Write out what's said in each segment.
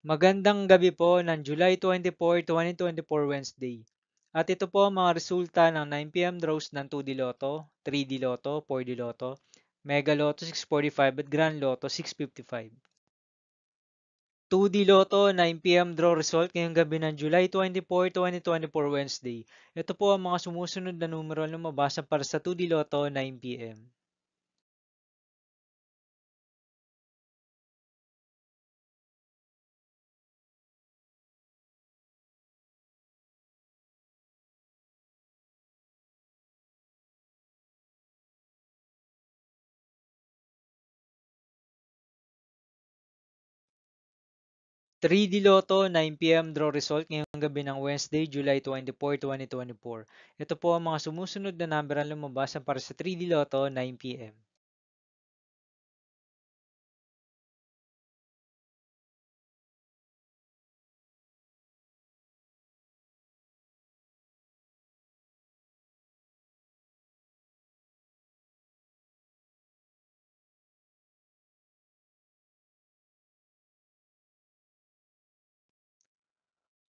Magandang gabi po ng July 24, 2024 Wednesday. At ito po ang mga resulta ng 9 p.m. draws ng 2D Lotto, 3D Lotto, 4D Lotto, Mega Lotto 645 at Grand Lotto 655. 2D Lotto 9 p.m. draw result ngayong gabi ng July 24, 2024 Wednesday. Ito po ang mga sumusunod na numero na lumabas para sa 2D Lotto 9 p.m. 3D Lotto 9 p.m. draw result ngayong gabi ng Wednesday, July 24, 2024. Ito po ang mga sumusunod na number ang lumabas para sa 3D Lotto 9 p.m.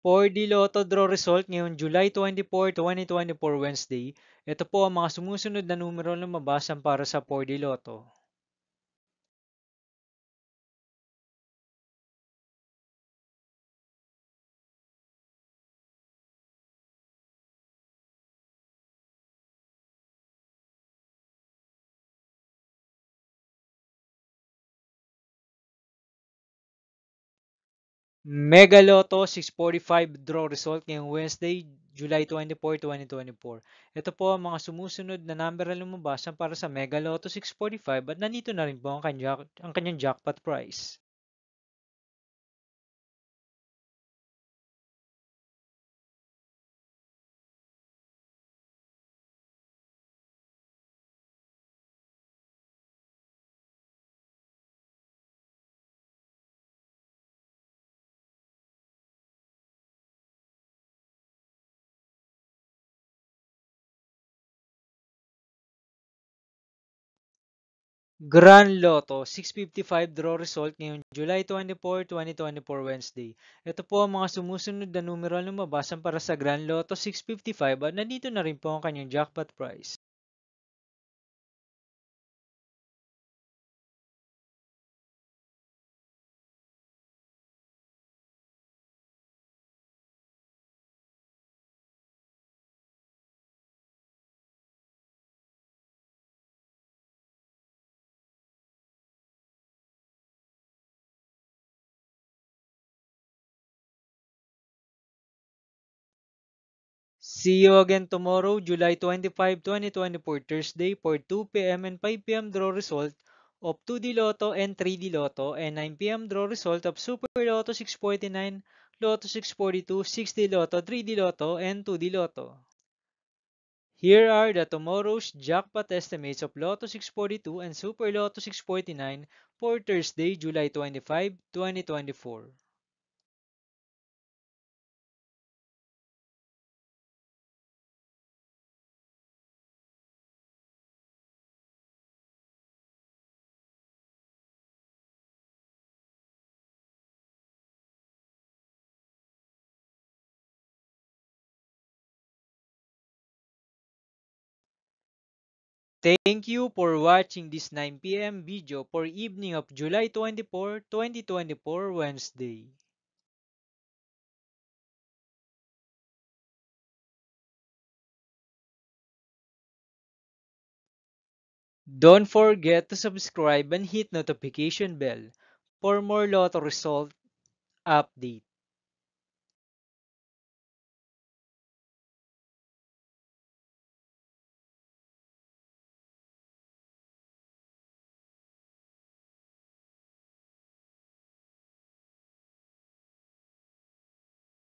4D Lotto draw result ngayong July 24, 2024 Wednesday. Ito po ang mga sumusunod na numero ang lumabas para sa 4D Lotto. 'Mega Lotto 645 draw result ngayong Wednesday, July 24, 2024. Ito po ang mga sumusunod na number na lumabas para sa Mega Lotto 645 at nandito na rin po ang kanyang jackpot price. Grand Lotto 655 draw result ngayong July 24, 2024 Wednesday. Ito po ang mga sumusunod na numero na lumabas para sa Grand Lotto 655 at nandito na rin po ang kanyang jackpot price. See you again tomorrow, July 25, 2024, Thursday for 2 p.m. and 5 p.m. draw result of 2D Lotto and 3D Lotto and 9 p.m. draw result of Super Lotto 649, Lotto 642, 6D Lotto, 3D Lotto, and 2D Lotto. Here are the tomorrow's jackpot estimates of Lotto 642 and Super Lotto 649 for Thursday, July 25, 2024. Thank you for watching this 9 p.m. video for evening of July 24, 2024 Wednesday. Don't forget to subscribe and hit notification bell for more lotto result update.